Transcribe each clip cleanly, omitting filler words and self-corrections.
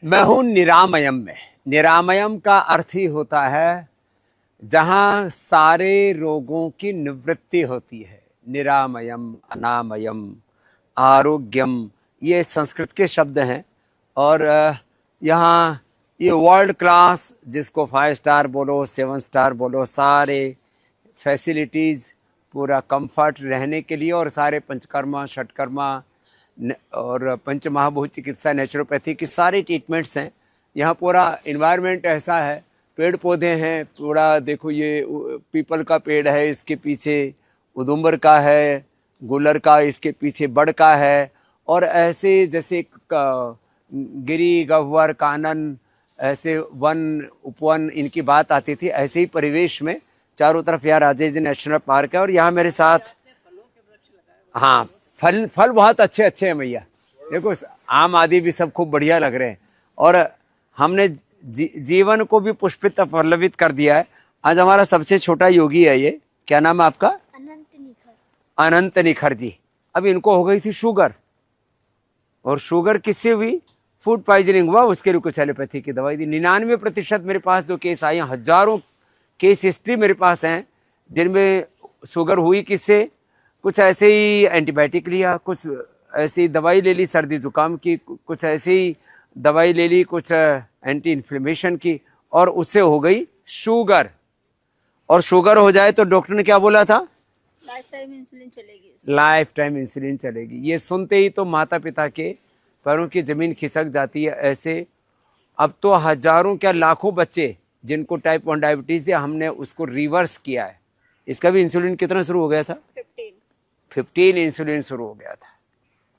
मैं हूं निरामयम में। निरामयम का अर्थ ही होता है जहां सारे रोगों की निवृत्ति होती है। निरामयम, अनामयम, आरोग्यम, ये संस्कृत के शब्द हैं। और यहाँ ये वर्ल्ड क्लास, जिसको 5 स्टार बोलो, 7 स्टार बोलो, सारे फैसिलिटीज़, पूरा कंफर्ट रहने के लिए, और सारे पंचकर्मा, षटकर्मा और पंचमहाभूत चिकित्सा, नेचुरोपैथी की सारी ट्रीटमेंट्स हैं यहाँ। पूरा इन्वायरमेंट ऐसा है, पेड़ पौधे हैं पूरा। देखो ये पीपल का पेड़ है, इसके पीछे उदुम्बर का है, गुलर का इसके पीछे बड़ का है। और ऐसे जैसे गिरी, गह्वर, कानन, ऐसे वन उपवन इनकी बात आती थी, ऐसे ही परिवेश में चारों तरफ यहाँ राजेश नेशनल पार्क है। और यहाँ मेरे साथ हाँ फल बहुत अच्छे अच्छे हैं भैया। देखो आम आदि भी सब खूब बढ़िया लग रहे हैं। और हमने जीवन को भी पुष्पित पल्लवित कर दिया है। आज हमारा सबसे छोटा योगी है ये, क्या नाम है आपका? अनंत निखर जी। अब इनको हो गई थी शुगर, और शुगर किससे हुई? फूड पॉइजनिंग हुआ, उसके लिए कुछ एलोपैथी की दवाई दी। 99% मेरे पास जो केस आए, हजारों केस हिस्ट्री मेरे पास हैं जिनमें शुगर हुई किससे? कुछ ऐसे ही एंटीबायोटिक लिया, कुछ ऐसी दवाई ले ली सर्दी जुकाम की, कुछ ऐसी ही दवाई ले ली, कुछ एंटी इन्फ्लेमेशन की, और उससे हो गई शुगर। और शुगर हो जाए तो डॉक्टर ने क्या बोला था? लाइफ टाइम इंसुलिन चलेगी। लाइफ टाइम इंसुलिन चलेगी। ये सुनते ही तो माता पिता के पैरों की जमीन खिसक जाती है। ऐसे अब तो हजारों क्या लाखों बच्चे जिनको टाइप 1 डायबिटीज थी, हमने उसको रिवर्स किया है। इसका भी इंसुलिन कितना शुरू हो गया था? 15 इंसुलिन शुरू हो गया था,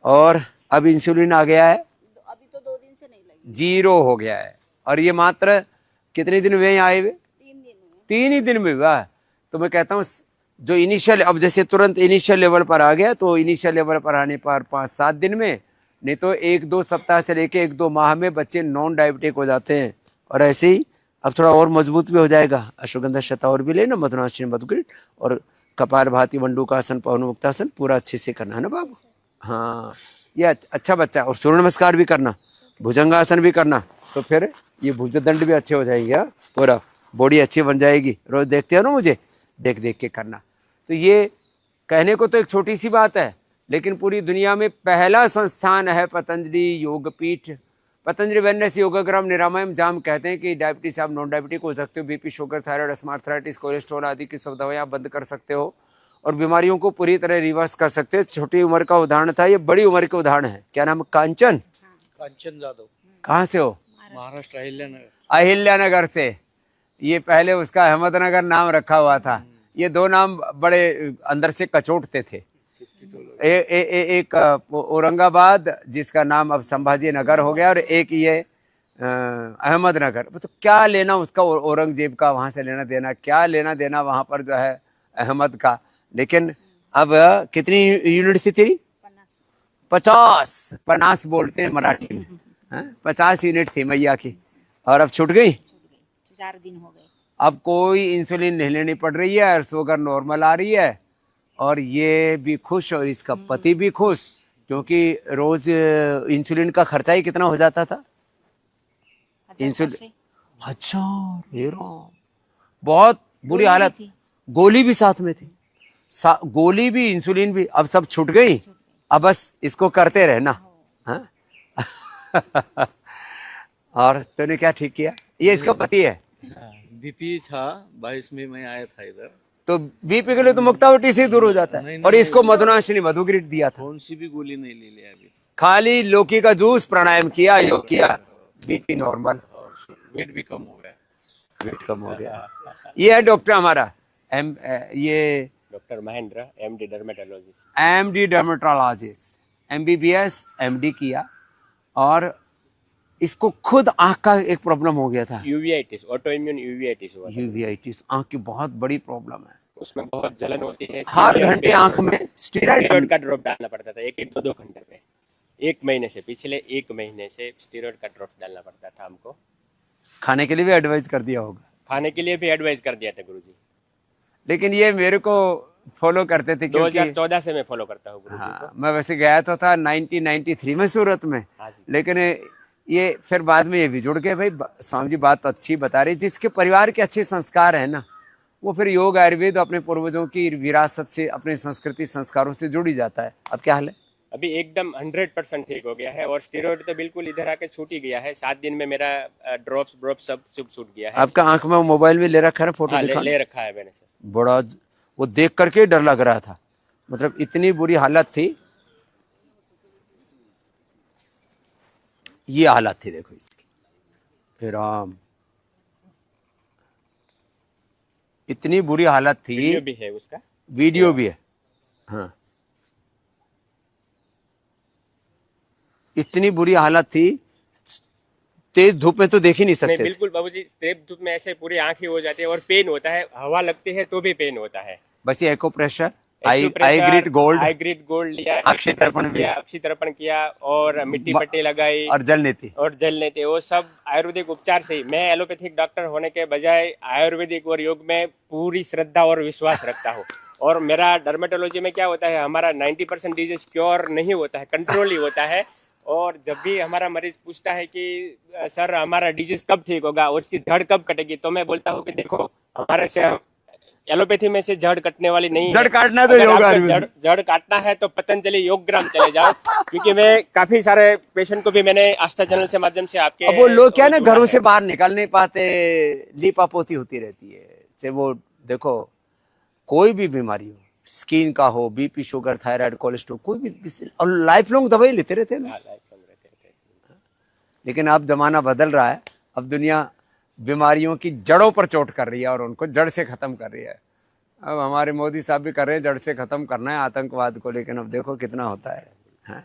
और अब इंसुलिन आ गया है, अभी तो 2 दिन से नहीं लगी, 0 हो गया है। और ये मात्र कितने दिन हुए आए हुए? 3 दिन हुए। 3 ही दिन में हुआ। तो मैं कहता हूँ जो इनिशियल, अब जैसे तुरंत इनिशियल लेवल पर आ गया, तो इनिशियल लेवल पर आने पर 5-7 दिन में, नहीं तो 1-2 सप्ताह से लेके 1-2 माह में बच्चे नॉन डायबिटिक हो जाते हैं। और ऐसे ही अब थोड़ा और मजबूत भी हो जाएगा। अश्वगंधा शतावर भी लेना, मधुनाशिनी मधुकृत, और कपाल भाती, मंडूकासन, पवन मुक्तासन पूरा अच्छे से करना है ना बाबू। हाँ ये अच्छा बच्चा। और सूर्य नमस्कार भी करना, भुजंगासन भी करना, तो फिर ये भुजदंड भी अच्छे हो जाएंगे। पूरा बॉडी अच्छी बन जाएगी। रोज देखते हो ना मुझे, देख देख के करना। तो ये कहने को तो एक छोटी सी बात है, लेकिन पूरी दुनिया में पहला संस्थान है पतंजलि योगपीठ। पतंजलि वेलनेस योगाग्राम निरामयम, जाम कहते हैं कि डायबिटीज से आप नॉन डायबिटिक हो सकते हो। बीपी, शुगर, थायराइड, अस्थमार्थराइटिस, कोलेस्ट्रॉल आदि की सब दवाएं आप बंद कर सकते हो, और बीमारियों को पूरी तरह रिवर्स कर सकते हो। छोटी उम्र का उदाहरण था, ये बड़ी उम्र के उदाहरण है। क्या नाम? कांचन जादव। कहाँ से हो? महाराष्ट्र, अहिल्यानगर। अहिल्यानगर से। ये पहले उसका अहमदनगर नाम रखा हुआ था। ये 2 नाम बड़े अंदर से कचोटते थे। एक औरंगाबाद, जिसका नाम अब संभाजी नगर हो गया, और एक ये अहमदनगर। तो क्या लेना उसका औरंगजेब का, वहां से लेना देना, क्या लेना देना वहां पर जो है अहमद का। लेकिन अब कितनी यूनिट थी तेरी? 50 बोलते हैं मराठी में। 50 यूनिट थी मैया की, और अब छूट गई। 4 दिन हो गए। अब कोई इंसुलिन नहीं लेनी पड़ रही है, शुगर नॉर्मल आ रही है, और ये भी खुश और इसका पति भी खुश, क्योंकि रोज इंसुलिन का खर्चा ही कितना हो जाता था? इंसुलिन 1000, बहुत बुरी हालत। गोली भी साथ में थी, गोली भी, इंसुलिन भी। अब सब छूट गई, अब बस इसको करते रहना। हाँ? और तूने क्या ठीक किया? ये इसका पति है। बीपी था 22 में, मैं आया था इधर। तो बीपी के लिए तो मुक्तावटी से दूर हो जाता है। और इसको मधुनाशिनी मधुकृत दिया था। कौन सी भी गोली नहीं ले लिया अभी, खाली लौकी का जूस, प्राणायाम किया, योग किया, बीपी नॉर्मल, वेट भी कम हो गया। वेट कम हो गया। ये है डॉक्टर हमारा ये doctor Mahendra, MD dermatologist. MD dermatologist, MBBS MD किया, और इसको खुद आंख का एक प्रॉब्लम हो गया था। यूवीआइटिस, ऑटो इम्यून यूवीआइटिस हुआ था। यूवीआइटिस आंख की बहुत बड़ी प्रॉब्लम है। उसमें बहुत जलन होती है। हर घंटे आंख में स्टेरॉइड का ड्रॉप डालना पड़ता था, 1-2 घंटे पे। 1 महीने से, पिछले 1 महीने से स्टेरॉइड का ड्रॉप डालना पड़ता था हमको। खाने के लिए भी एडवाइस कर दिया होगा? खाने के लिए भी एडवाइस कर दिया था गुरुजी। लेकिन ये मेरे को फॉलो करते थे, 2014 से मैं फॉलो करता हूँ गुरुजी को। हाँ, मैं वैसे गया तो था 1993 में सूरत में, हाँ जी। लेकिन ये फिर बाद में ये भी जुड़ गए। भाई स्वामी जी बात तो अच्छी बता रहे, जिसके परिवार के अच्छे संस्कार है ना, वो फिर योग आयुर्वेद अपने पूर्वजों की विरासत से, अपने संस्कृति संस्कारों से जुड़ ही जाता है। अब क्या हाल है? अभी एकदम 100% ठीक हो गया है, और स्टेरॉइड तो बिल्कुल इधर आके छूट ही गया है। 7 दिन में मेरा ड्रॉप्स सब छूट गया है। आपका आंख में मोबाइल में ले रखा है फोटो? हाँ, दिखा ले रखा है मैंने सर। बड़ा वो देख करके डर लग रहा था, मतलब इतनी बुरी हालत थी। ये हालत थी देखो इसकी, हे राम, इतनी बुरी हालत थी। वीडियो भी है उसका, वीडियो भी है। हाँ, इतनी बुरी हालत थी, तेज धूप में तो देख ही नहीं नहीं सकते थे। बिल्कुल बाबूजी, तेज धूप में ऐसे पूरी आंखें हो जाती है और पेन होता है, हवा लगती है तो भी पेन होता है। बस ये एको प्रेशर, आई ग्रिड गोल्ड लिया, अक्षय तर्पण किया, अक्षय तर्पण किया, और मिट्टी पट्टी लगाई, और जल नीति, वो सब आयुर्वेदिक उपचार से ही। मैं एलोपैथिक डॉक्टर होने के बजाय आयुर्वेदिक और योग में पूरी श्रद्धा और विश्वास रखता हूँ। और मेरा डर्मेटोलॉजी में क्या होता है, हमारा 90% डिजीज क्योर नहीं होता है, कंट्रोल ही होता है। और जब भी हमारा मरीज पूछता है कि सर हमारा डिजीज कब ठीक होगा और उसकी जड़ कब कटेगी, तो मैं बोलता हूँ कि देखो, हमारे से एलोपैथी में से जड़ कटने वाली नहीं है। जड़ काटना तो योग, जड़ काटना है तो पतंजलि योगग्राम चले जाओ। क्योंकि मैं काफी सारे पेशेंट को भी मैंने आस्था चैनल से माध्यम से आपके, अब वो लोग क्या ना घरों से बाहर निकल नहीं पाते, लीपापोती होती रहती है। चाहे वो देखो कोई भी बीमारी हो, स्किन का हो, बीपी, शुगर, थायराइड, कोलेस्ट्रॉल, कोई भी, और लाइफ लॉन्ग दवाई लेते रहते हैं ना। लेकिन अब जमाना बदल रहा है, अब दुनिया बीमारियों की जड़ों पर चोट कर रही है और उनको जड़ से खत्म कर रही है। अब हमारे मोदी साहब भी कर रहे हैं, जड़ से खत्म करना है आतंकवाद को, लेकिन अब देखो कितना होता है। हाँ?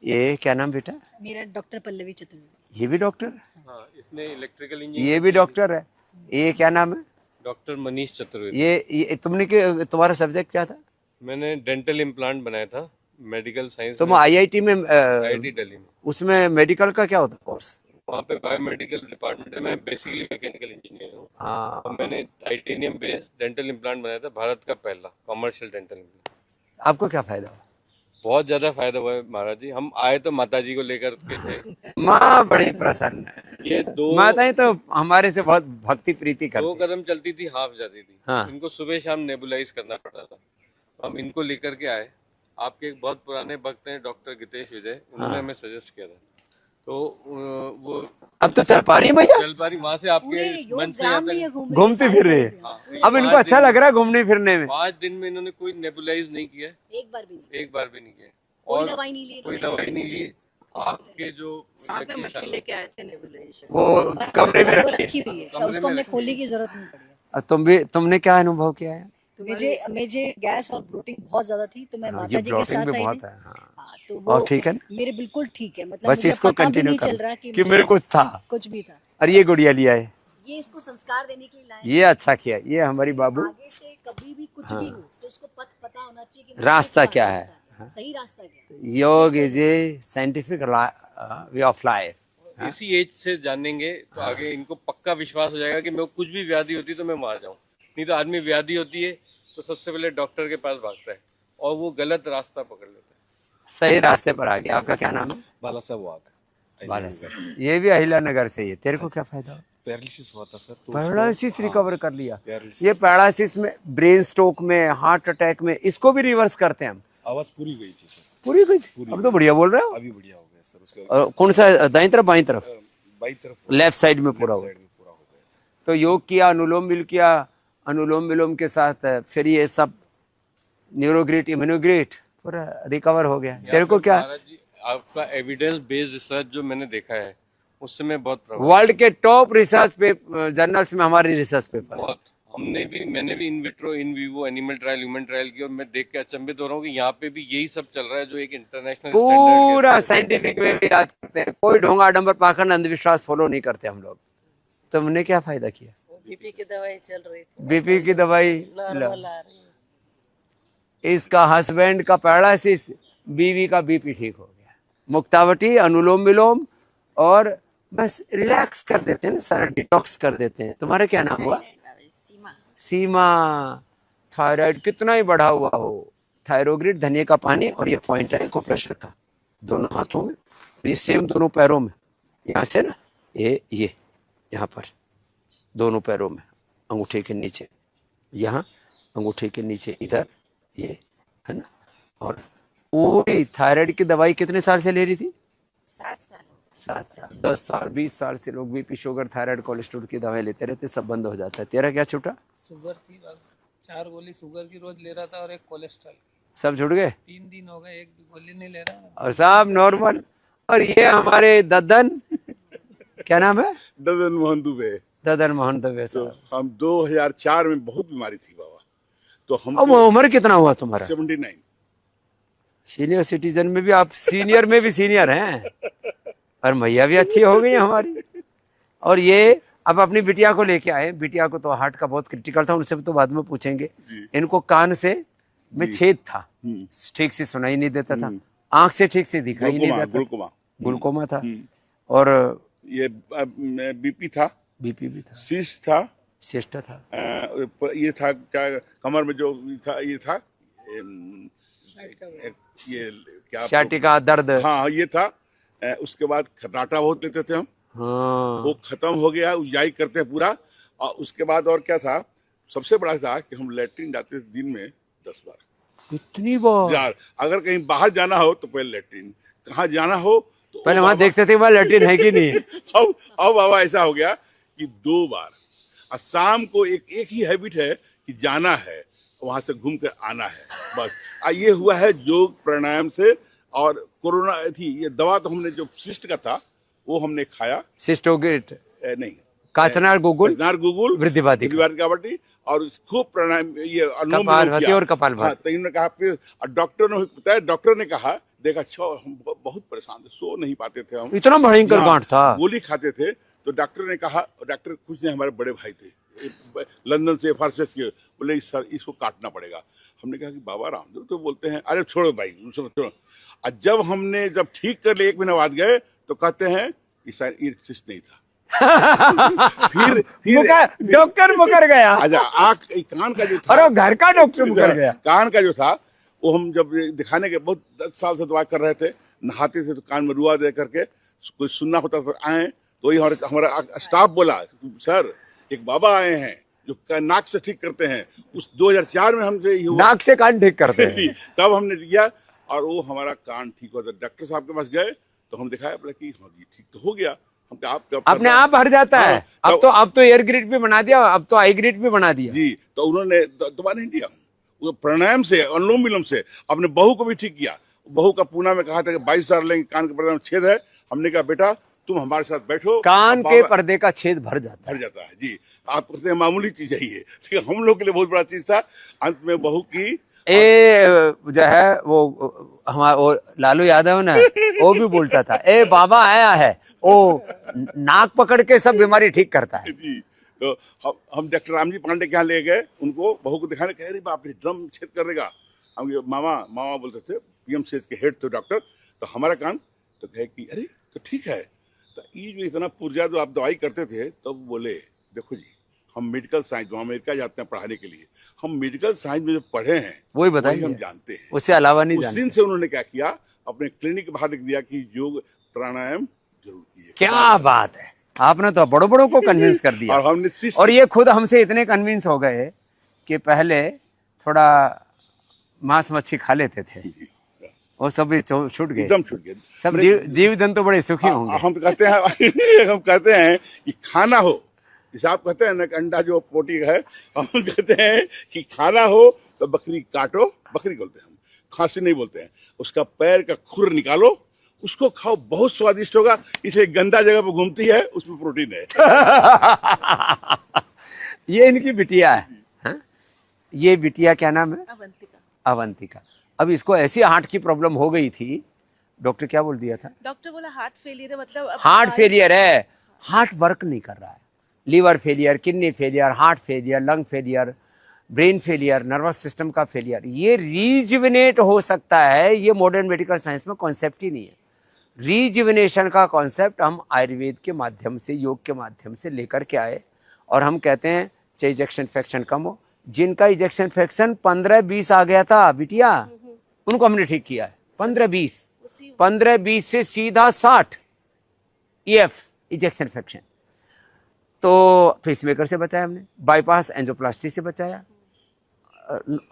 ये क्या नाम बेटा? मेरा डॉक्टर पल्लवी चतुर्वेदी। ये भी डॉक्टर? हाँ, इसने इलेक्ट्रिकल ये भी डॉक्टर है। ये क्या नाम है? डॉक्टर मनीष चतुर्वेदी। ये तुमने तुम्हारा सब्जेक्ट क्या था? मैंने डेंटल इम्प्लांट बनाया था, मेडिकल साइंस। तुम आईआईटी में, आईआईटी दिल्ली में, उसमें मेडिकल का क्या होता है कोर्स? वहाँ पे बायोमेडिकल डिपार्टमेंट है। मैं बेसिकली मैकेनिकल इंजीनियर हूँ। हाँ, और मैंने टाइटेनियम बेस्ड डेंटल इम्प्लांट बनाया था, भारत का पहला कमर्शियल डेंटल इम्प्लांट। आपको क्या फायदा हुआ? बहुत ज्यादा फायदा हुआ है महाराज जी। हम आए तो माता जी को लेकर के थे। माँ बड़ी प्रसन्न है। ये दो माताएं तो हमारे से बहुत भक्ति प्रीति दो करती। कदम चलती थी, हाफ जाती थी। हाँ। इनको सुबह शाम नेबुलाइज करना पड़ता था। हम इनको लेकर के आए। आपके एक बहुत पुराने भक्त हैं डॉक्टर गितेश विजय, उन्होंने हमें सजेस्ट किया था। तो वो अब तो चल पा रही है भैया, चल पा रही, वहां से आपके मन से यहाँ तक घूमती फिर रही है। अब इनको अच्छा लग रहा है घूमने फिरने में। 5 दिन में इन्होंने कोई नेबुलाइज नहीं किया, एक बार भी नहीं, एक बार भी नहीं किया, कोई और दवाई नहीं ली कोई दवाई नहीं ली। आपके जो लेके आए थे नेबुलाइजेशन, वो कमरे में वो रखी। रखी हुई है, उसको हमने खोलने की जरूरत नहीं पड़ी है। तुमने क्या अनुभव किया है? मुझे गैस और ब्लोटिंग बहुत ज्यादा थी, तो मैं माता ये जी के ब्लॉटिंग साथ भी आई बहुत थी। है। हाँ। हाँ, तो और वो ठीक है ना? मेरे बिल्कुल ठीक है, मतलब बस मुझे इसको पता भी कंटिन्यू नहीं कर चल रहा कि कि मेरे कुछ था। कुछ भी था। और ये गुड़िया लिया है, ये इसको संस्कार देने के लिए लाए। ये अच्छा किया। ये हमारी बाबू, आगे से कभी भी कुछ भी हो तो उसको पता होना चाहिए कि रास्ता क्या है, सही रास्ता क्या है। योग is a scientific way of life. इसी एज से जानेंगे तो आगे इनको पक्का विश्वास हो जाएगा कि मैं कुछ भी व्याधि होती तो मैं वहां जाऊं। नहीं तो आदमी व्याधि होती है तो सबसे पहले डॉक्टर के पास भागता है और वो गलत रास्ता पकड़ लेता है। सही रास्ते पर आ गया। आपका क्या नाम है? बाला साहब वाघ। बाला साहब। ये भी अहिला नगर से ही है। तेरे को क्या फायदा हुआ? पैरालिसिस हुआ था सर, तो पैरालिसिस रिकवर कर लिया। पैरालिसिस। ये पैरालिसिस में, ब्रेन स्ट्रोक में, हार्ट अटैक में, इसको भी रिवर्स करते हैं हम। आवाज पूरी गई थी सर, पूरी कुछ अब तो बढ़िया बोल रहे हो। अभी बढ़िया हो गया सर। उसका और कौन सा, दाईं तरफ बाईं तरफ? बाई तरफ, लेफ्ट साइड में पूरा हो साइड में पूरा हो गया। तो योग किया, अनुलोम विलोम किया, अनुलोम विलोम के साथ फिर ये सब न्यूरोग्रिट, इम्यूनोग्रिट पूरा रिकवर हो गया। तेरे को क्या? महाराज जी, आपका एविडेंस बेस्ड रिसर्च जो मैंने देखा है उससे मैं बहुत प्रभावित। वर्ल्ड के टॉप रिसर्च जर्नल्स में हमारी रिसर्च पेपर। बहुत मैंने भी in vitro in vivo animal trial human trial की, और मैं देख के अचंभित हो रहा हूँ कि यहाँ पे भी यही सब चल रहा है जो एक इंटरनेशनल पूरा साइंटिफिक वे में इलाज करते हैं। कोई ढोंगा डंबर पाखंड अंधविश्वास फॉलो नहीं करते हम लोग। तुमने क्या फायदा किया? बीपी की दवाई चल रही थी, बीपी की दवाई नॉर्मल आ रही है। इसका हस्बैंड का पैरालिसिस, बीवी का बीपी ठीक हो गया। मुक्तावटी, अनुलोम विलोम, और बस रिलैक्स कर देते हैं ना, सारा डिटॉक्स कर देते हैं। तुम्हारा क्या नाम हुआ? सीमा। थायराइड कितना ही बढ़ा हुआ हो, थायरोग्रिड, धनिया का पानी, और ये पॉइंट है को प्रेशर का, दोनों हाथों में, ये सेम दोनों पैरों में, यहाँ से ना ये यहाँ पर दोनों पैरों में, अंगूठे के नीचे, यहाँ अंगूठे के नीचे इधर, ये है ना। और पूरी थायराइड की दवाई कितने साल से ले रही थी? 7 साल 7 साल, 10 साल, 20 साल से लोग बीपी, शुगर, थायराइड, कोलेस्ट्रॉल की दवाई लेते रहते, सब बंद हो जाता है। तेरा क्या छूटा? शुगर थी, 4 गोली शुगर की रोज ले रहा था और एक कोलेस्ट्रॉल। सब छूट गए? 3 दिन हो गए, एक भी गोली नहीं ले रहा और सब नॉर्मल। और ये हमारे ददन, क्या नाम है? ददन मोहन दुबे। ददन मोहन दवे तो साहब। हम 2004 में बहुत बीमारी थी बाबा, तो हम अब उम्र कितना हुआ तुम्हारा? 79। सीनियर सिटीजन में भी आप सीनियर में भी सीनियर हैं, और मैया भी अच्छी हो गई हमारी। और ये अब अपनी बिटिया को लेके आए। बिटिया को तो हार्ट का बहुत क्रिटिकल था, उनसे तो बाद में पूछेंगे। इनको कान से में छेद था, ठीक से सुनाई नहीं देता था, आंख से ठीक से दिखाई नहीं देता, ग्लूकोमा था, और ये बीपी था, बीपी भी था, सिस्ट था, सिस्ट था, ये था क्या, कमर में जो था, ये था, ये क्या, शाटिका दर्द। हाँ ये था। उसके बाद खटाटा बहुत लेते थे हम, हाँ, वो खत्म हो गया, उजाई करते हैं पूरा। और उसके बाद और क्या था, सबसे बड़ा था कि हम लेटरिन जाते थे दिन में 10 बार। कितनी बार यार, अगर कहीं बाहर जाना हो तो पहले लेटरिन, कहाँ जाना हो तो पहले वहां देखते थे वहां लैट्रिन है कि नहीं। अब बाबा ऐसा हो गया कि 2 बार। और शाम को एक ही हैबिट है कि जाना है, वहां से घूम कर आना है, बस। ये हुआ है योग प्राणायाम से। और कोरोना थी, ये दवा तो हमने जो सिस्ट का था वो हमने खाया, सिस्टोगेट, नहीं काचनार गुगुल, वृद्धिवादी कावटी, और खूब प्राणायाम, ये अनुलोम विलोम किया। और कपालभाति। तो इन्होंने कहा, फिर डॉक्टर ने बताया, डॉक्टर ने कहा, देखा हम बहुत परेशान थे, सो नहीं पाते थे हम, इतना भयंकर गांठ था, गोली खाते थे। तो डॉक्टर ने कहा, डॉक्टर कुछ नहीं, हमारे बड़े भाई थे लंदन से, फारसेस के, बोले सर इसको काटना पड़ेगा। हमने कहा कि बाबा रामदेव तो बोलते हैं, अरे छोड़ो भाई छोड़ो। और जब ठीक कर ले, 1 महीना बाद गए तो कहते हैं कि शायद ये सिस्ट नहीं था। फिर डॉक्टर मुकर गया। अच्छा, आँख कान का जो था, और घर का डॉक्टर मुकर गया। कान का जो था वो हम जब दिखाने के बहुत 10 साल से दवा कर रहे थे, नहाते थे तो कान में रुआ दे करके कोई सुनना होता तो आए, तो वही हमारा स्टाफ बोला, सर एक बाबा आए हैं जो नाक से ठीक करते हैं। उस 2004 में हमसे नाक से कान ठीक करते हैं। तब हमने किया और वो हमारा कान ठीक होता। डॉक्टर साहब के पास गए तो हम दिखाया, बोला कि हाँ जी ठीक तो हो गया। हम अपने आप भर जाता है। अब तो एयर ग्रिड भी बना दिया, अब तो आई ग्रिड भी बना दिया जी। तो उन्होंने दवा नहीं दिया, वो प्राणायाम से, अनुलोम विलोम से अपने बहू को भी ठीक किया। बहू का पूना में कहा था कि 22 साल लेंगे, कान के पर्दे में छेद है। हमने कहा बेटा तुम हमारे साथ बैठो, कान के पर्दे का छेद भर जाता है जी। आप कहते हैं मामूली चीज है ये, हम लोग के लिए बहुत बड़ा चीज था। अंत में बहू की जो है वो हमारा वो लालू यादव ना, वो भी बोलता था, ए बाबा आया है, वो नाक पकड़ के सब बीमारी ठीक करता है जी। तो हम डॉक्टर रामजी पांडे के यहाँ ले गए, उनको बहू को दिखाने, कह रही बाप रे ड्रम छेद कर देगा। हम मामा बोलते थे, पीएमसीएच के हेड थे डॉक्टर। तो हमारा कान तो कहे कि अरे तो ठीक है। तो ये जो इतना पुर्जा जो आप दवाई करते थे, तब तो बोले देखो जी हम मेडिकल साइंस, वहाँ अमेरिका जाते हैं पढ़ाने के लिए, हम मेडिकल साइंस में जो पढ़े हैं वही बताइए, हम जानते हैं, उससे अलावा नहीं जानते। उस दिन से उन्होंने क्या किया, अपने क्लिनिक के बाहर लिख दिया कि योग प्राणायाम जरूर कीजिए। क्या बात है, आपने तो बड़ों बड़ों को कन्विंस कर दिया। और हमने और ये खुद हमसे इतने कन्विंस हो गए कि पहले थोड़ा मांस मच्छी खा लेते थे, वो सब भी छूट गए, एकदम छूट गए। सब जीव जंतु बड़े सुखी होंगे। हम कहते हैं कि खाना हो, जैसे आप कहते हैं ना अंडा जो पोटी है, हम कहते हैं कि खाना हो तो बकरी काटो, बकरी बोलते हैं हम, खांसी नहीं बोलते हैं। उसका पैर का खुर निकालो, उसको खाओ, बहुत स्वादिष्ट होगा। इसे गंदा जगह पे घूमती है, उसमें प्रोटीन है। ये इनकी बिटिया है, हाँ? ये बिटिया क्या नाम है? अवंतिका। अवंतिका। अब इसको ऐसी हार्ट की प्रॉब्लम हो गई थी, डॉक्टर क्या बोल दिया था? डॉक्टर बोला हार्ट फेलियर है, मतलब हार्ट फेलियर है, हार्ट वर्क नहीं कर रहा है, liver failure, kidney failure, heart failure, lung failure, brain failure, nervous system का फेलियर। ये रीजुविनेट हो सकता है, ये मॉडर्न मेडिकल साइंस में कॉन्सेप्ट ही नहीं है। रीजुविनेशन का कॉन्सेप्ट हम आयुर्वेद के माध्यम से, योग के माध्यम से लेकर के आए, और हम कहते हैं चाहे इजेक्शन फ्रैक्शन कम हो, जिनका इजेक्शन फ्रैक्शन 15-20 आ गया था बिटिया, उनको हमने ठीक किया है। 15-20 से सीधा 60, EF इजेक्शन फ्रैक्शन। तो पेसमेकर से बचाया हमने, बाईपास एंजियोप्लास्टी से बचाया,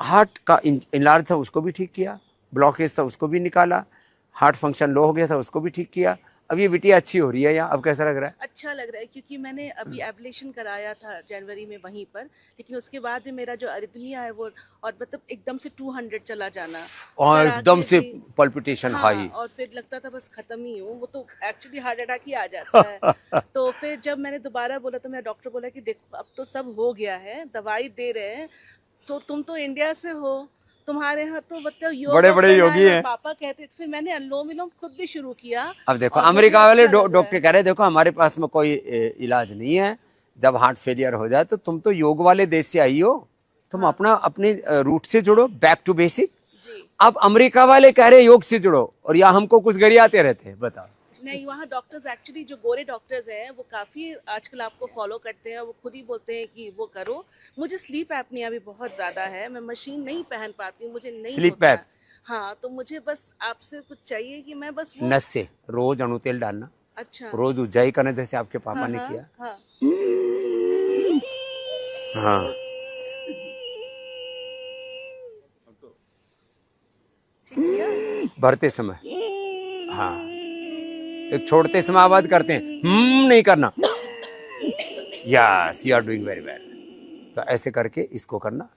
हार्ट का इनलार्ज था उसको भी ठीक किया, ब्लॉकेज था उसको भी निकाला, हार्ट फंक्शन लो हो गया था उसको भी ठीक किया। अब ये बिटिया अच्छी हो रही है यहाँ, अब कैसा लग रहा है? अच्छा लग रहा है, क्योंकि मैंने अभी एब्लेशन कराया था जनवरी में वहीं पर, लेकिन उसके बाद भी मेरा जो अरिथमिया है वो, और मतलब एकदम से 200 चला जाना और फिर एकदम आगे से भी- पल्पिटेशन हाँ, हाई। और फिर लगता था बस खत्म ही हूँ, वो तो एक्चुअली हार्ट अटैक ही आ जाता है। तो फिर जब मैंने दोबारा बोला तो मेरा डॉक्टर बोला कि देखो अब तो सब हो गया है, दवाई दे रहे हैं, तो तुम तो इंडिया से हो, तुम्हारे यहाँ तो मतलब योग बड़े-बड़े करना योगी है, हैं। पापा कहते थे। फिर मैंने अनुलोम विलोम खुद भी शुरू किया। अब देखो और मुझे अमेरिका वाले अच्छा लग रहा डॉक्टर है। कह रहे देखो हमारे पास में कोई इलाज नहीं है, जब हार्ट फेलियर हो जाए तो तुम तो योग वाले देश से आई हो, तुम अपना अपने रूट से जुड़ो, बैक टू बेसिक। जी अब अमेरिका वाले कह रहे योग से जुड़ो और यहाँ हमको कुछ गरियाते रहते हैं, बताओ। नहीं, वहाँ डॉक्टर्स एक्चुअली जो गोरे डॉक्टर्स हैं वो काफ़ी आजकल आपको फॉलो करते हैं, वो खुद ही बोलते हैं कि वो करो। मुझे स्लीप एपनिया भी बहुत ज़्यादा है, मैं मशीन नहीं पहन पाती हूँ, मुझे नहीं स्लीप होता एप? है। हाँ, तो मुझे बस आपसे कुछ चाहिए कि मैं बस वो नस से रोज अणु तेल डालना, अच्छा रोज उज्जाई करना जैसे आपके पापा हाँ ने हाँ किया। हाँ हाँ ठीक किया। भरते समय, हाँ एक छोड़ते समय आवाज करते हैं, नहीं करना। Yes, you are doing very well. तो ऐसे करके इसको करना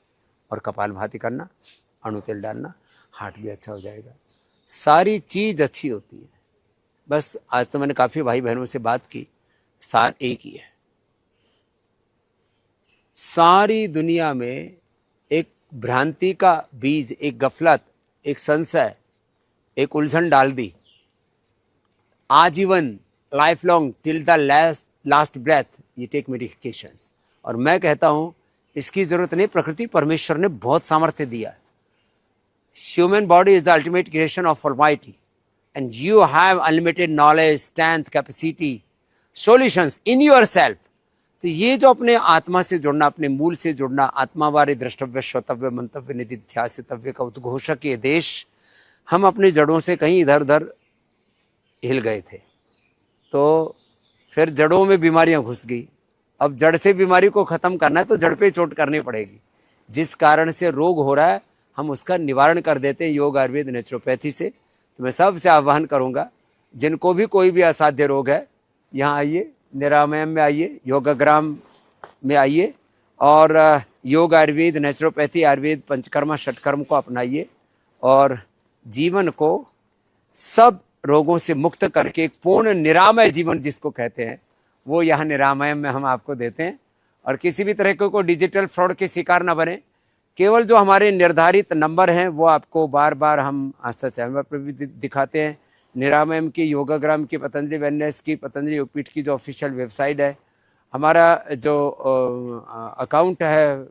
और कपालभाति करना, अणु तेल डालना, हार्ट भी अच्छा हो जाएगा, सारी चीज अच्छी होती है। बस आज तो मैंने काफी भाई बहनों से बात की, सार एक ही है। सारी दुनिया में एक भ्रांति का बीज, एक गफलत, एक संशय, एक उलझन डाल दी। आजीवन, life long, till the last breath ये टेक मेडिकेशंस। और मैं कहता हूं इसकी जरूरत नहीं, प्रकृति परमेश्वर ने बहुत सामर्थ्य दिया है। Human body is the ultimate creation of almighty and you have unlimited knowledge, strength, capacity, solutions in yourself. तो ये जो अपने आत्मा से जुड़ना, अपने मूल से जुड़ना, आत्मा बारे द्रष्टव्य, श्रोतव्य, मंतव्य, निधिध्यासितव्य का उद्घोषक ये देश, हम अपनी जड़ों से कहीं इधर उधर हिल गए थे, तो फिर जड़ों में बीमारियां घुस गई। अब जड़ से बीमारी को खत्म करना है तो जड़ पे चोट करनी पड़ेगी। जिस कारण से रोग हो रहा है हम उसका निवारण कर देते हैं योग, आयुर्वेद, नेचुरोपैथी से। तो मैं सबसे आह्वान करूंगा, जिनको भी कोई भी असाध्य रोग है, यहाँ आइए, निरामयम में आइए, योगाग्राम में आइए और योग, आयुर्वेद, नेचुरोपैथी, आयुर्वेद, पंचकर्मा, षटकर्म को अपनाइए और जीवन को सब रोगों से मुक्त करके एक पूर्ण निरामय जीवन जिसको कहते हैं वो यहाँ निरामयम में हम आपको देते हैं। और किसी भी तरह को डिजिटल फ्रॉड के शिकार न बने। केवल जो हमारे निर्धारित नंबर हैं वो आपको बार बार हम आस्था चैनल पर भी दिखाते हैं। निरामयम की, योगाग्राम की, पतंजलि वेलनेस की, पतंजलि योगपीठ की जो ऑफिशियल वेबसाइट है, हमारा जो अकाउंट है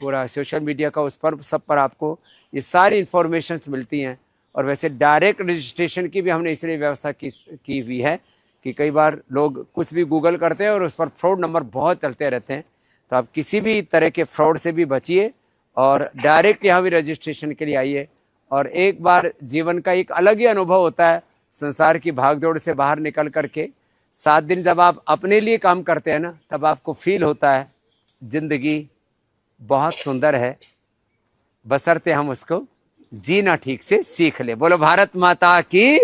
पूरा सोशल मीडिया का, उस पर सब पर आपको ये सारी इंफॉर्मेशंस मिलती हैं। और वैसे डायरेक्ट रजिस्ट्रेशन की भी हमने इसलिए व्यवस्था की हुई है कि कई बार लोग कुछ भी गूगल करते हैं और उस पर फ्रॉड नंबर बहुत चलते रहते हैं। तो आप किसी भी तरह के फ्रॉड से भी बचिए और डायरेक्ट यहाँ भी रजिस्ट्रेशन के लिए आइए। और एक बार जीवन का एक अलग ही अनुभव होता है, संसार की भागदौड़ से बाहर निकल करके 7 दिन जब आप अपने लिए काम करते हैं ना, तब आपको फील होता है जिंदगी बहुत सुंदर है, बशर्ते हम उसको जीना ठीक से सीख ले। बोलो भारत माता की।